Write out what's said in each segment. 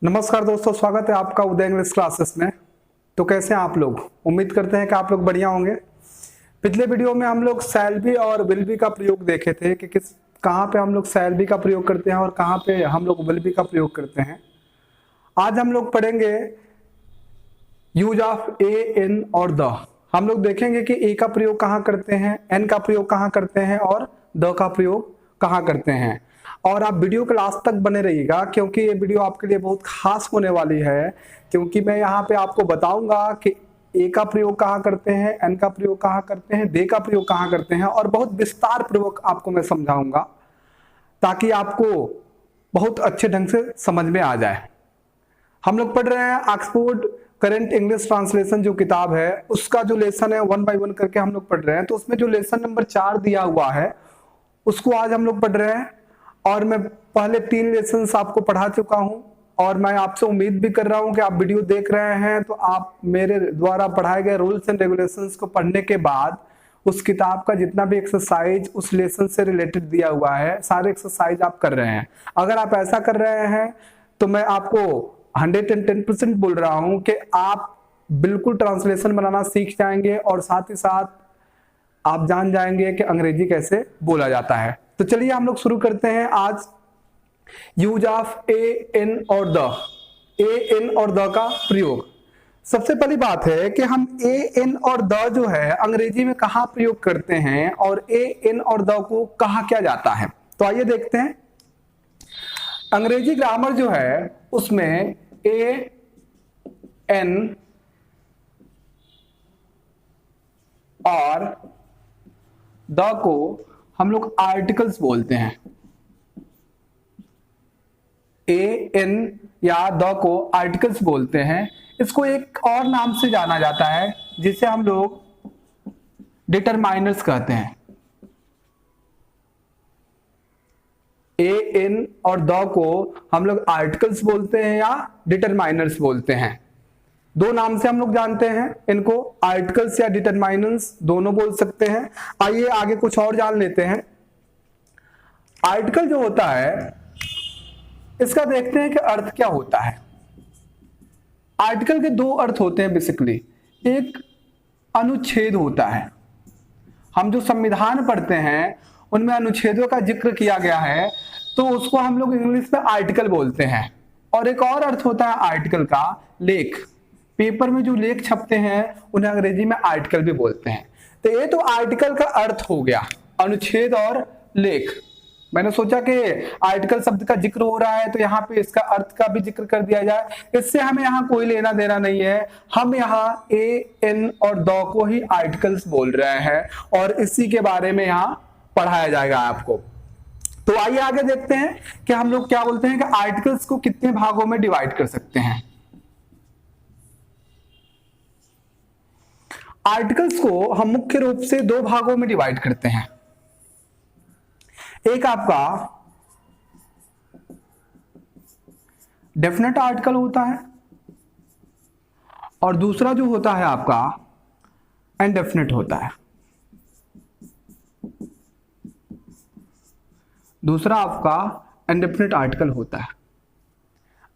नमस्कार दोस्तों, स्वागत है आपका उदय इंग्लिश क्लासेस में। तो कैसे हैं आप लोग? उम्मीद करते हैं कि आप लोग बढ़िया होंगे। पिछले वीडियो में हम लोग शैल बी और विल बी का प्रयोग देखे थे कि कहाँ पे हम लोग शैल बी का प्रयोग करते हैं और कहाँ पे हम लोग विल बी का प्रयोग करते हैं। आज हम लोग पढ़ेंगे यूज ऑफ ए, एन और द। हम लोग देखेंगे कि ए का प्रयोग कहाँ करते हैं, एन का प्रयोग कहाँ करते हैं और द का प्रयोग कहाँ करते हैं। और आप वीडियो के लास्ट तक बने रहिएगा क्योंकि ये वीडियो आपके लिए बहुत खास होने वाली है, क्योंकि मैं यहाँ पे आपको बताऊंगा कि ए का प्रयोग कहाँ करते हैं, एन का प्रयोग कहाँ करते हैं, दे का प्रयोग कहाँ करते हैं और बहुत विस्तार पूर्वक आपको मैं समझाऊंगा ताकि आपको बहुत अच्छे ढंग से समझ में आ जाए। हम लोग पढ़ रहे हैं ऑक्सफोर्ड करंट इंग्लिश ट्रांसलेशन जो किताब है उसका जो लेसन है 1 बाय 1 करके हम लोग पढ़ रहे हैं। तो उसमें जो लेसन नंबर 4 दिया हुआ है उसको आज हम लोग पढ़ रहे हैं। और मैं पहले 3 लेसन्स आपको पढ़ा चुका हूं और मैं आपसे उम्मीद भी कर रहा हूं कि आप वीडियो देख रहे हैं तो आप मेरे द्वारा पढ़ाए गए रूल्स एंड रेगुलेशंस को पढ़ने के बाद उस किताब का जितना भी एक्सरसाइज उस लेसन से रिलेटेड दिया हुआ है सारे एक्सरसाइज आप कर रहे हैं। अगर आप ऐसा कर रहे हैं तो मैं आपको 110% बोल रहा हूं कि आप बिल्कुल ट्रांसलेशन बनाना सीख जाएंगे और साथ ही साथ आप जान जाएंगे कि अंग्रेजी कैसे बोला जाता है। तो चलिए हम लोग शुरू करते हैं आज यूज ऑफ ए, एन और द। ए, एन और द का प्रयोग। सबसे पहली बात है कि हम ए, एन और द जो है अंग्रेजी में कहां प्रयोग करते हैं और ए, एन और द को कहा किया जाता है। तो आइए देखते हैं। अंग्रेजी ग्रामर जो है उसमें ए, एन और द को हम लोग आर्टिकल्स बोलते हैं। ए, एन या द को आर्टिकल्स बोलते हैं। इसको एक और नाम से जाना जाता है जिसे हम लोग डिटरमाइनर्स कहते हैं। ए, एन और द को हम लोग आर्टिकल्स बोलते हैं या डिटरमाइनर्स बोलते हैं। 2 नाम से हम लोग जानते हैं इनको, आर्टिकल्स या डिटरमाइनर्स दोनों बोल सकते हैं। आइए आगे कुछ और जान लेते हैं। आर्टिकल जो होता है इसका देखते हैं कि अर्थ क्या होता है। आर्टिकल के 2 अर्थ होते हैं बेसिकली। एक अनुच्छेद होता है। हम जो संविधान पढ़ते हैं उनमें अनुच्छेदों का जिक्र किया गया है तो उसको हम लोग इंग्लिश में आर्टिकल बोलते हैं। और एक और अर्थ होता है आर्टिकल का लेख। पेपर में जो लेख छपते हैं उन्हें अंग्रेजी में आर्टिकल भी बोलते हैं। तो ये तो आर्टिकल का अर्थ हो गया, अनुच्छेद और लेख। मैंने सोचा कि आर्टिकल शब्द का जिक्र हो रहा है तो यहाँ पे इसका अर्थ का भी जिक्र कर दिया जाए। इससे हमें यहाँ कोई लेना देना नहीं है। हम यहाँ ए, एन और द को ही आर्टिकल्स बोल रहे हैं और इसी के बारे में यहाँ पढ़ाया जाएगा आपको। तो आइए आगे देखते हैं कि हम लोग क्या बोलते हैं कि आर्टिकल्स को कितने भागों में डिवाइड कर सकते हैं। आर्टिकल्स को हम मुख्य रूप से 2 भागों में डिवाइड करते हैं। एक आपका डेफिनेट आर्टिकल होता है और दूसरा जो होता है आपका इनडेफिनेट होता है। दूसरा आपका इनडेफिनेट आर्टिकल होता है।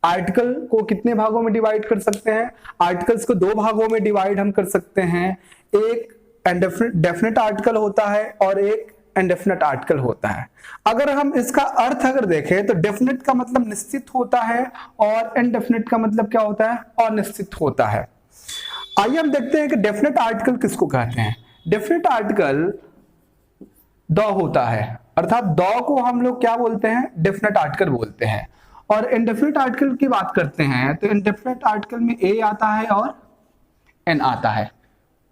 आर्टिकल को कितने भागों में डिवाइड कर सकते हैं? आर्टिकल्स को 2 भागों में डिवाइड हम कर सकते हैं। एक डेफिनेट आर्टिकल होता है और एक इनडेफिनेट आर्टिकल होता है। अगर हम इसका अर्थ अगर देखें तो डेफिनेट का मतलब निश्चित होता है और इनडेफिनेट का मतलब क्या होता है? अनिश्चित होता है। आइए हम देखते हैं कि डेफिनेट आर्टिकल किसको कहते हैं। डेफिनेट आर्टिकल द होता है, अर्थात द को हम लोग क्या बोलते हैं? डेफिनेट आर्टिकल बोलते हैं। और इनडेफिनेट आर्टिकल की बात करते हैं तो इनडेफिनेट आर्टिकल में ए आता है और एन आता है।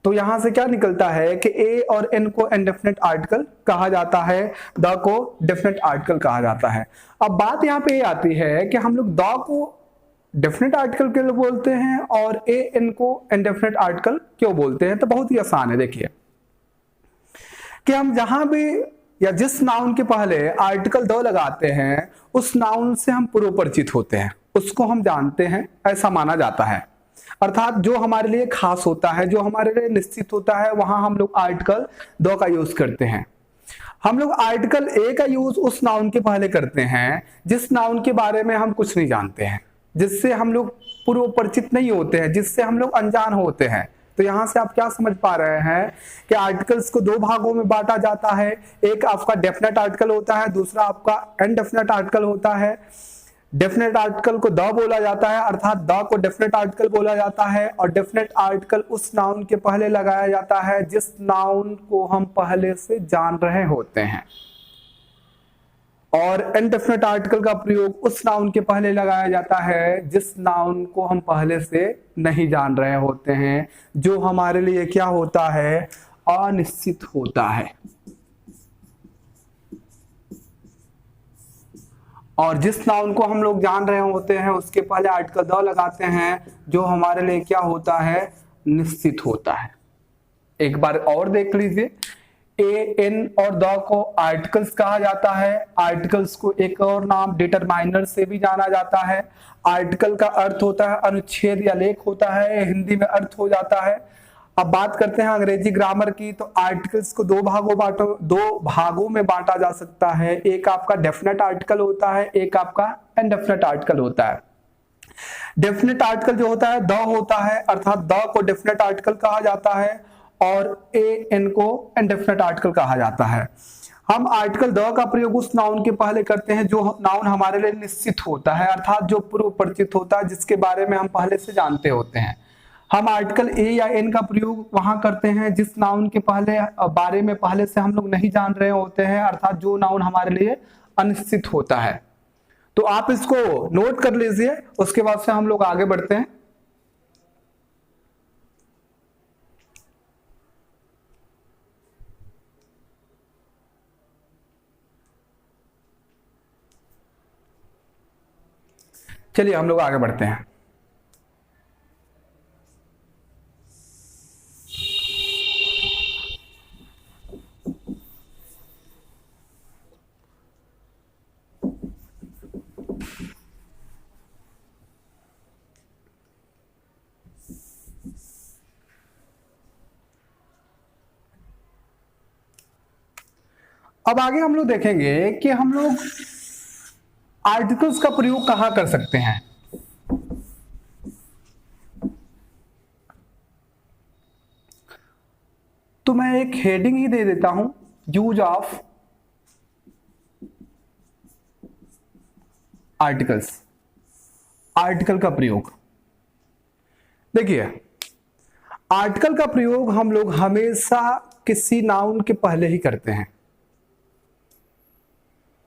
तो यहां से क्या निकलता है कि ए और एन को इनडेफिनेट आर्टिकल कहा जाता है, द को डेफिनेट आर्टिकल कहा जाता है। अब बात यहां पे आती है कि हम लोग द को डेफिनेट आर्टिकल क्यों बोलते हैं और ए, एन को इनडेफिनेट आर्टिकल क्यों बोलते हैं। तो बहुत ही आसान है। देखिए कि हम जहां भी या जिस नाउन के पहले आर्टिकल द लगाते हैं उस नाउन से हम पूर्व परिचित होते हैं, उसको हम जानते हैं, ऐसा माना जाता है। अर्थात जो हमारे लिए खास होता है, जो हमारे लिए निश्चित होता है, वहां हम लोग आर्टिकल द का यूज करते हैं। हम लोग आर्टिकल ए का यूज उस नाउन के पहले करते हैं जिस नाउन के बारे में हम कुछ नहीं जानते हैं। जिससे हम लोग पूर्व परिचित नहीं होते हैं, जिससे हम लोग अनजान होते हैं। तो यहां से आप क्या समझ पा रहे हैं कि आर्टिकल्स को दो भागों में बांटा जाता है। एक आपका डेफिनेट आर्टिकल होता है, दूसरा आपका इनडेफिनेट आर्टिकल होता है। डेफिनेट आर्टिकल को द बोला जाता है, अर्थात द को डेफिनेट आर्टिकल बोला जाता है। और डेफिनेट आर्टिकल उस नाउन के पहले लगाया जाता है जिस नाउन को हम पहले से जान रहे होते हैं, और इनडेफिनेट आर्टिकल का प्रयोग उस नाउन के पहले लगाया जाता है जिस नाउन को हम पहले से नहीं जान रहे होते हैं, जो हमारे लिए क्या होता है, अनिश्चित होता है। और जिस नाउन को हम लोग जान रहे होते हैं उसके पहले आर्टिकल द लगाते हैं, जो हमारे लिए क्या होता है, निश्चित होता है। एक बार और देख लीजिए, ए, एन और द को आर्टिकल्स कहा जाता है। आर्टिकल्स को एक और नाम डिटरमाइनर से भी जाना जाता है। आर्टिकल का अर्थ होता है अनुच्छेद या लेख होता है, हिंदी में अर्थ हो जाता है। अब बात करते हैं अंग्रेजी ग्रामर की, तो आर्टिकल्स को दो भागों में बांटा जा सकता है। एक आपका डेफिनेट आर्टिकल होता है, एक आपका इनडेफिनेट आर्टिकल होता है। डेफिनेट आर्टिकल जो होता है द होता है, अर्थात द को डेफिनेट आर्टिकल कहा जाता है और ए एन को इनडेफिनेट आर्टिकल कहा जाता है। हम आर्टिकल द का प्रयोग उस नाउन के पहले करते हैं जो नाउन हमारे लिए निश्चित होता है, अर्थात जो पूर्व परिचित होता है, जिसके बारे में हम पहले से जानते होते हैं। हम आर्टिकल ए या एन का प्रयोग वहां करते हैं जिस नाउन के बारे में पहले से हम लोग नहीं जान रहे होते हैं, अर्थात जो नाउन हमारे लिए अनिश्चित होता है। तो आप इसको नोट कर लीजिए, उसके बाद से हम लोग आगे बढ़ते हैं। चलिए हम लोग आगे बढ़ते हैं। अब आगे हम लोग देखेंगे कि हम लोग आर्टिकल्स का प्रयोग कहां कर सकते हैं। तो मैं एक हेडिंग ही दे देता हूं, यूज ऑफ आर्टिकल्स, आर्टिकल का प्रयोग। देखिए, आर्टिकल का प्रयोग हम लोग हमेशा किसी नाउन के पहले ही करते हैं।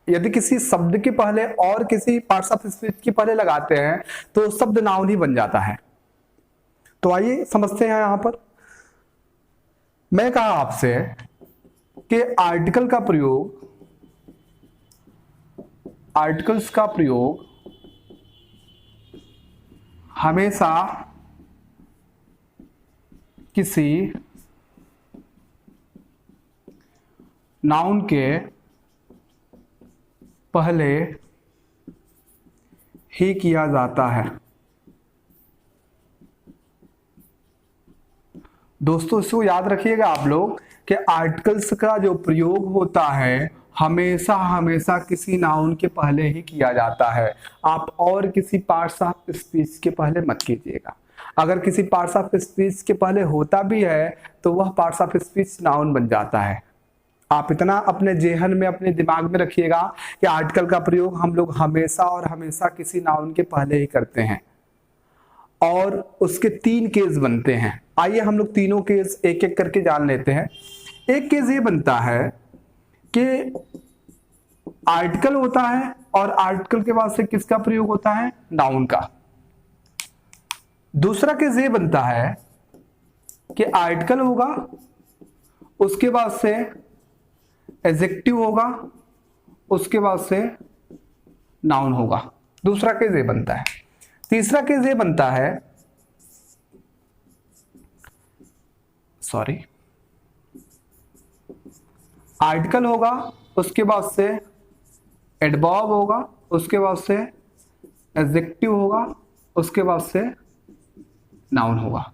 यदि किसी शब्द के पहले और किसी पार्ट्स ऑफ स्पीच के पहले लगाते हैं तो शब्द नाउन ही बन जाता है। तो आइए समझते हैं। यहां पर मैं कहा आपसे कि आर्टिकल का प्रयोग, आर्टिकल्स का प्रयोग हमेशा किसी नाउन के पहले ही किया जाता है। दोस्तों इसको याद रखिएगा आप लोग कि आर्टिकल्स का जो प्रयोग होता है हमेशा हमेशा किसी नाउन के पहले ही किया जाता है। आप और किसी पार्ट्स ऑफ स्पीच के पहले मत कीजिएगा। अगर किसी पार्ट्स ऑफ स्पीच के पहले होता भी है तो वह पार्ट्स ऑफ स्पीच नाउन बन जाता है। आप इतना अपने जेहन में, अपने दिमाग में रखिएगा कि आर्टिकल का प्रयोग हम लोग हमेशा और हमेशा किसी नाउन के पहले ही करते हैं, और उसके तीन केस बनते हैं। आइए हम लोग तीनों केस एक एक करके जान लेते हैं। एक केस ये बनता है कि आर्टिकल होता है और आर्टिकल के बाद से किसका प्रयोग होता है, नाउन का। दूसरा केस ये बनता है कि आर्टिकल होगा, उसके बाद से एडजेक्टिव होगा, उसके बाद से नाउन होगा। दूसरा केस ये बनता है। तीसरा केस ये बनता है, सॉरी, आर्टिकल होगा, उसके बाद से एडवर्ब होगा, उसके बाद से एडजेक्टिव होगा, उसके बाद से नाउन होगा।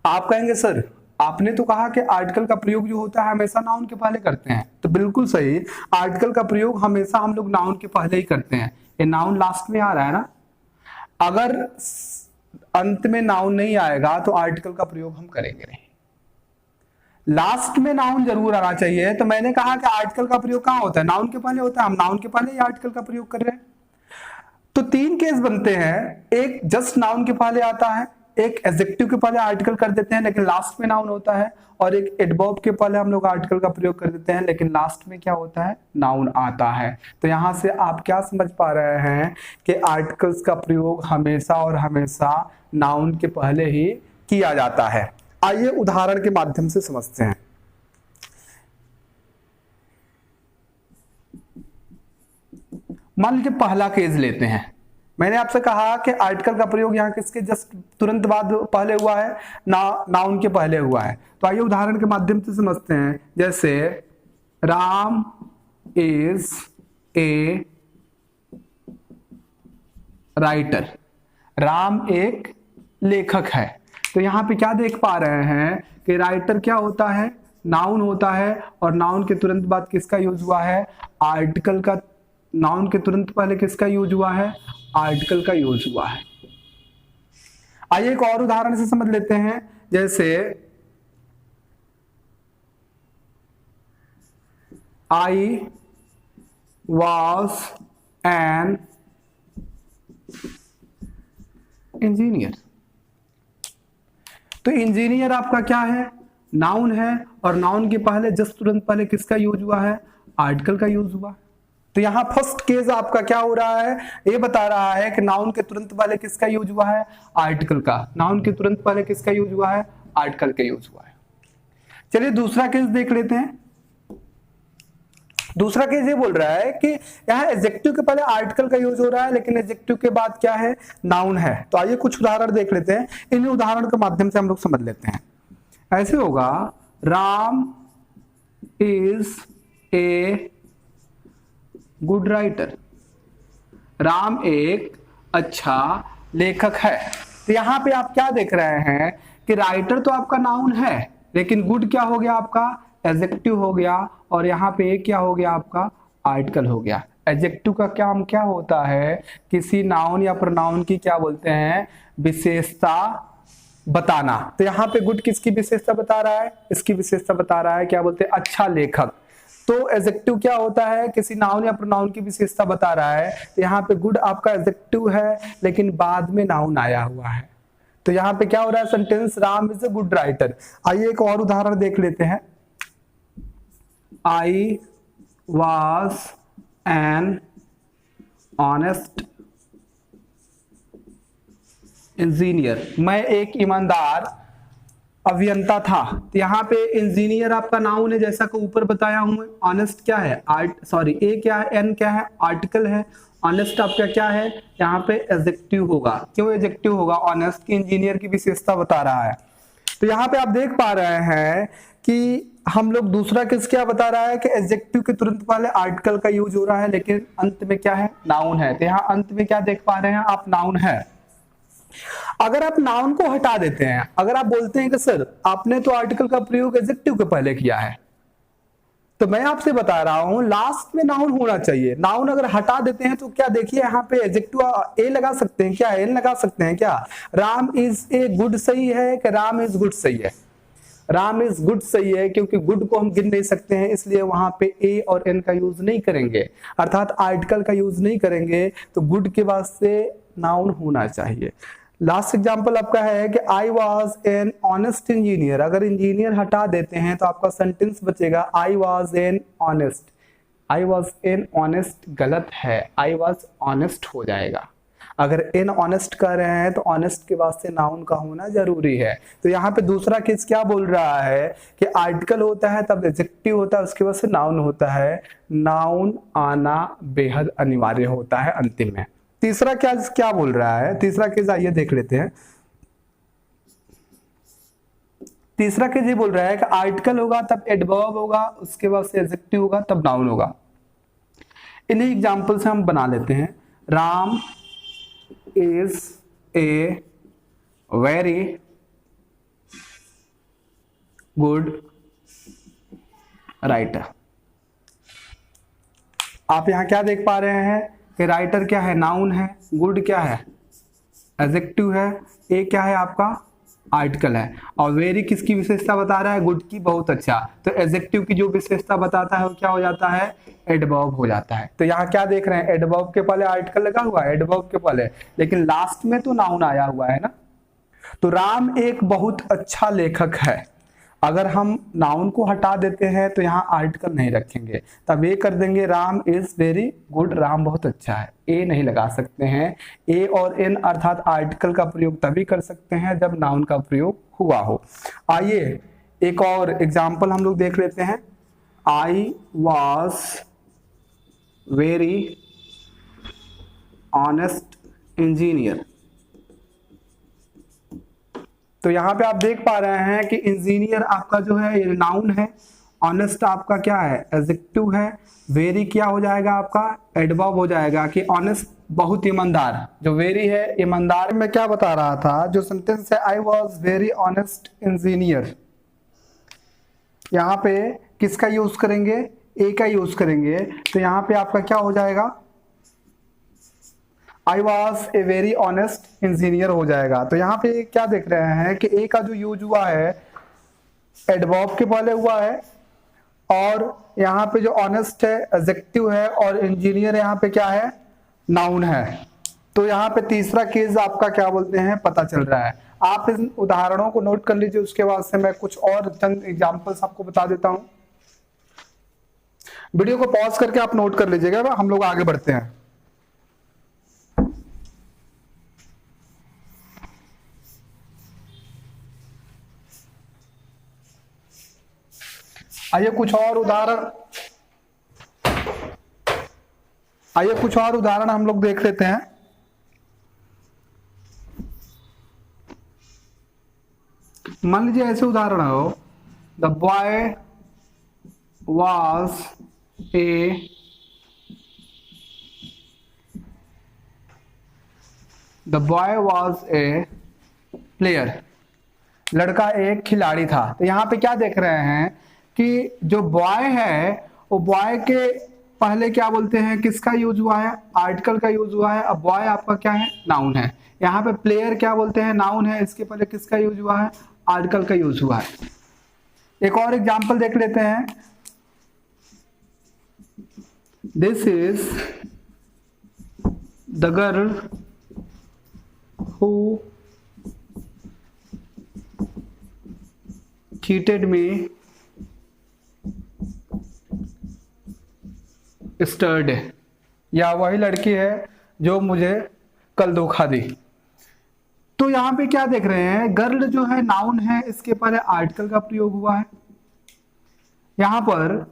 आप कहेंगे सर आपने तो कहा कि आर्टिकल का प्रयोग जो होता है हमेशा नाउन के पहले करते हैं। तो बिल्कुल सही, आर्टिकल का प्रयोग हमेशा हम लोग नाउन के पहले ही करते हैं। ये नाउन लास्ट में आ रहा है ना, अगर अंत में नाउन नहीं आएगा तो आर्टिकल का प्रयोग हम करेंगे नहीं, लास्ट में नाउन जरूर आना चाहिए। तो मैंने कहा कि आर्टिकल का प्रयोग कहां होता है, नाउन के पहले होता है, हम नाउन के पहले ही आर्टिकल का प्रयोग कर रहे हैं। तो तीन केस बनते हैं, एक जस्ट नाउन के पहले आता है, एक एडजेक्टिव के पहले आर्टिकल कर देते हैं लेकिन लास्ट में नाउन होता है, और एक एडवर्ब के पहले हम लोग आर्टिकल का प्रयोग कर देते हैं लेकिन लास्ट में क्या होता है, नाउन आता है। तो यहां से आप क्या समझ पा रहे हैं कि आर्टिकल्स का प्रयोग हमेशा और हमेशा नाउन के पहले ही किया जाता है। आइए उदाहरण के माध्यम से समझते हैं। मान लीजिए पहला केस लेते हैं, मैंने आपसे कहा कि आर्टिकल का प्रयोग यहाँ किसके जस्ट तुरंत बाद पहले हुआ है, नाउन के पहले हुआ है। तो आइए उदाहरण के माध्यम से समझते हैं। जैसे Ram is a writer, Ram एक लेखक है। तो यहाँ पे क्या देख पा रहे हैं कि राइटर क्या होता है, नाउन होता है, और नाउन के तुरंत बाद किसका यूज हुआ है, आर्टिकल का। नाउन के तुरंत पहले किसका यूज हुआ है, आर्टिकल का यूज हुआ है। आइए एक और उदाहरण से समझ लेते हैं। जैसे आई वॉज एन इंजीनियर। तो इंजीनियर आपका क्या है, नाउन है, और नाउन के पहले जस्ट तुरंत पहले किसका यूज हुआ है, आर्टिकल का यूज हुआ। तो यहां फर्स्ट केस आपका क्या हो रहा है, ये बता रहा है कि नाउन के तुरंत पहले किसका यूज हुआ है, आर्टिकल का। नाउन के तुरंत पहले किसका यूज हुआ है, आर्टिकल का यूज हुआ है। चलिए दूसरा केस देख लेते हैं। दूसरा केस ये बोल रहा है कि यहाँ एडजेक्टिव के पहले आर्टिकल का यूज हो रहा है लेकिन एडजेक्टिव के बाद क्या है, नाउन है। तो आइए कुछ उदाहरण देख लेते हैं, इन उदाहरण के माध्यम से हम लोग समझ लेते हैं। ऐसे होगा, Ram is a good writer, Ram एक अच्छा लेखक है। तो यहां पे आप क्या देख रहे हैं कि राइटर तो आपका नाउन है लेकिन गुड क्या हो गया, आपका एडजेक्टिव हो गया, और यहाँ पे एक क्या हो गया, आपका आर्टिकल हो गया। एडजेक्टिव का काम क्या होता है, किसी नाउन या प्रोनाउन की क्या बोलते हैं, विशेषता बताना। तो यहाँ पे गुड किसकी विशेषता बता रहा है, इसकी विशेषता बता रहा है, क्या बोलते हैं, अच्छा लेखक। तो एडजेक्टिव क्या होता है, किसी नाउन या प्रोनाउन की विशेषता बता रहा है। तो यहाँ पे गुड आपका एडजेक्टिव है लेकिन बाद में नाउन आया हुआ है। तो यहाँ पे क्या हो रहा है, sentence Ram is a good writer. आइए एक और उदाहरण देख लेते हैं। I was an honest engineer, मैं एक ईमानदार अभियंता था। तो यहाँ पे इंजीनियर आपका नाउन है जैसा कि ऊपर बताया हूं। ऑनेस्ट क्या है, ए क्या है, एन क्या है, आर्टिकल है। ऑनेस्ट आपका क्या है, यहाँ पे एडजेक्टिव होगा। क्यों एडजेक्टिव होगा, ऑनेस्ट की इंजीनियर की विशेषता बता रहा है। तो यहाँ पे आप देख पा रहे हैं कि हम लोग दूसरा किस क्या बता रहा है कि एडजेक्टिव के तुरंत पहले आर्टिकल का यूज हो रहा है लेकिन अंत में क्या है, नाउन है। तो यहाँ अंत में क्या देख पा रहे हैं आप, नाउन है। अगर आप नाउन को हटा देते हैं, अगर आप बोलते हैं कि सर आपने तो आर्टिकल का प्रयोग एडजेक्टिव के पहले किया है, तो मैं आपसे बता रहा हूं लास्ट में नाउन होना चाहिए। नाउन अगर हटा देते हैं तो क्या देखिए यहाँ पे एडजेक्टिव ए लगा सकते हैं क्या, एन लगा सकते हैं क्या। राम इज ए गुड सही है कि राम इज गुड सही है, राम इज गुड सही है क्योंकि गुड को हम गिन नहीं सकते हैं, इसलिए वहां पे ए और एन का यूज नहीं करेंगे, अर्थात आर्टिकल का यूज नहीं करेंगे। तो गुड के बाद से नाउन होना चाहिए। लास्ट एग्जांपल आपका है कि I was an honest engineer. अगर इंजीनियर हटा देते हैं तो आपका सेंटेंस बचेगा I was an honest. I was an honest गलत है, आई वॉज ऑनेस्ट हो जाएगा। अगर एन ऑनेस्ट कर रहे हैं तो ऑनेस्ट के बाद से नाउन का होना जरूरी है। तो यहाँ पे दूसरा केस क्या बोल रहा है कि आर्टिकल होता है तब एडजेक्टिव होता है, उसके बाद से नाउन होता है। नाउन आना बेहद अनिवार्य होता है अंतिम में। तीसरा क्या बोल रहा है, तीसरा केस आइए देख लेते हैं। तीसरा केस ये बोल रहा है कि आर्टिकल होगा तब एडवर्ब होगा, उसके बाद से एडजेक्टिव होगा तब नाउन होगा। इन्हीं एग्जांपल से हम बना लेते हैं। Ram is a very good writer. आप यहां क्या देख पा रहे हैं ए राइटर क्या है, नाउन है, गुड क्या है, एडजेक्टिव है, ए क्या है आपका, आर्टिकल है, और वेरी किसकी विशेषता बता रहा है, गुड की, बहुत अच्छा। तो एडजेक्टिव की जो विशेषता बताता है वो क्या हो जाता है, एडवर्ब हो जाता है। तो यहाँ क्या देख रहे हैं, एडवर्ब के पहले आर्टिकल लगा हुआ है, एडवर्ब के पहले, लेकिन लास्ट में तो नाउन आया हुआ है ना। तो राम एक बहुत अच्छा लेखक है, अगर हम नाउन को हटा देते हैं तो यहाँ आर्टिकल नहीं रखेंगे, तब ये कर देंगे Ram is very good, Ram बहुत अच्छा है, ए नहीं लगा सकते हैं। ए और एन अर्थात आर्टिकल का प्रयोग तभी कर सकते हैं जब नाउन का प्रयोग हुआ हो। आइए एक और एग्जाम्पल हम लोग देख लेते हैं। I was very honest engineer. तो यहाँ पे आप देख पा रहे हैं कि इंजीनियर आपका जो है ये नाउन है, ऑनेस्ट आपका क्या है, एडजेक्टिव है, वेरी क्या हो जाएगा आपका, एडवर्ब हो जाएगा कि ऑनेस्ट बहुत ईमानदार, जो वेरी है ईमानदार। में क्या बता रहा था, जो सेंटेंस है I was very honest engineer, यहाँ पे किसका यूज करेंगे, ए का यूज करेंगे। तो यहाँ पे आपका क्या हो जाएगा, I was a very honest engineer हो जाएगा। तो यहाँ पे क्या देख रहे हैं कि ए का जो यूज हुआ है एडवर्ब के पहले हुआ है, और यहाँ पे जो ऑनेस्ट है एडजेक्टिव है, और इंजीनियर यहाँ पे क्या है, नाउन है। तो यहाँ पे तीसरा केस आपका क्या बोलते हैं पता चल रहा है। आप इन उदाहरणों को नोट कर लीजिए, उसके बाद से मैं कुछ और चंद एग्जाम्पल्स आपको बता देता हूं। वीडियो को पॉज करके आप नोट कर लीजिएगा, हम लोग आगे बढ़ते हैं। आइए कुछ और उदाहरण हम लोग देख लेते हैं। मान लीजिए ऐसे उदाहरण हो, the boy was a player, लड़का एक खिलाड़ी था। तो यहाँ पे क्या देख रहे हैं कि जो बॉय है वो बॉय के पहले क्या बोलते हैं, किसका यूज हुआ है, आर्टिकल का यूज हुआ है। अब बॉय आपका क्या है, नाउन है। यहाँ पे प्लेयर क्या बोलते हैं, नाउन है, इसके पहले किसका यूज हुआ है, आर्टिकल का यूज हुआ है। एक और एग्जांपल देख लेते हैं। This is the girl who cheated me yesterday, या वही लड़की है जो मुझे कल धोखा दी। तो यहाँ पे क्या देख रहे हैं, गर्ल जो है नाउन है, इसके पहले आर्टिकल का प्रयोग हुआ है। यहां पर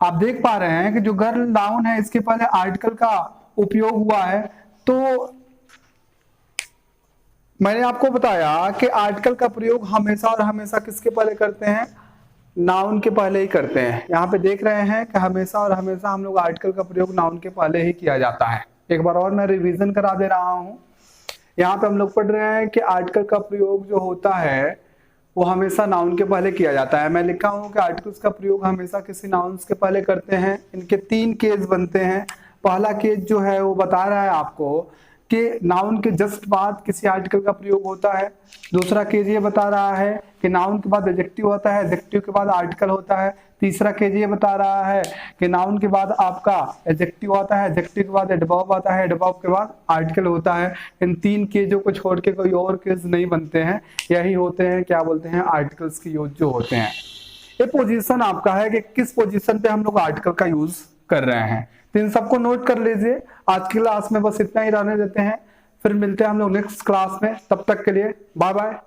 आप देख पा रहे हैं कि जो गर्ल नाउन है इसके पहले आर्टिकल का उपयोग हुआ है। तो मैंने आपको बताया कि आर्टिकल का प्रयोग हमेशा और हमेशा किसके पहले करते हैं, नाउन के पहले ही करते हैं। यहाँ पे देख रहे हैं कि हमेशा और हमेशा हम लोग आर्टिकल का प्रयोग नाउन के पहले ही किया जाता है। एक बार और मैं रिवीजन करा दे रहा हूँ। यहाँ पे हम लोग पढ़ रहे हैं कि आर्टिकल का प्रयोग जो होता है वो हमेशा नाउन के पहले किया जाता है। मैं लिखा हूँ कि आर्टिकल्स का प्रयोग हमेशा किसी नाउन्स के पहले करते हैं। इनके 3 केस बनते हैं। पहला केस जो है वो बता रहा है आपको कि नाउन के जस्ट बाद किसी आर्टिकल का प्रयोग होता है। दूसरा केस ये बता रहा है कि नाउन के बाद एडजेक्टिव होता है, एडजेक्टिव के बाद आर्टिकल होता है। तीसरा केस ये बता रहा है कि नाउन के बाद आपका एडजेक्टिव आता है, एडजेक्टिव के बाद एडवर्ब आता है, एडवर्ब के बाद आर्टिकल होता है। इन 3 केसों को छोड़ के कोई और केस नहीं बनते हैं। यही होते हैं, क्या बोलते हैं, आर्टिकल्स की यूज जो होते हैं। ये पोजीशन आपका है कि किस पोजीशन पे हम लोग आर्टिकल का यूज कर रहे हैं। तो इन सबको नोट कर लीजिए। आज की क्लास में बस इतना ही रहने देते हैं, फिर मिलते हैं हम लोग नेक्स्ट क्लास में। तब तक के लिए बाय बाय।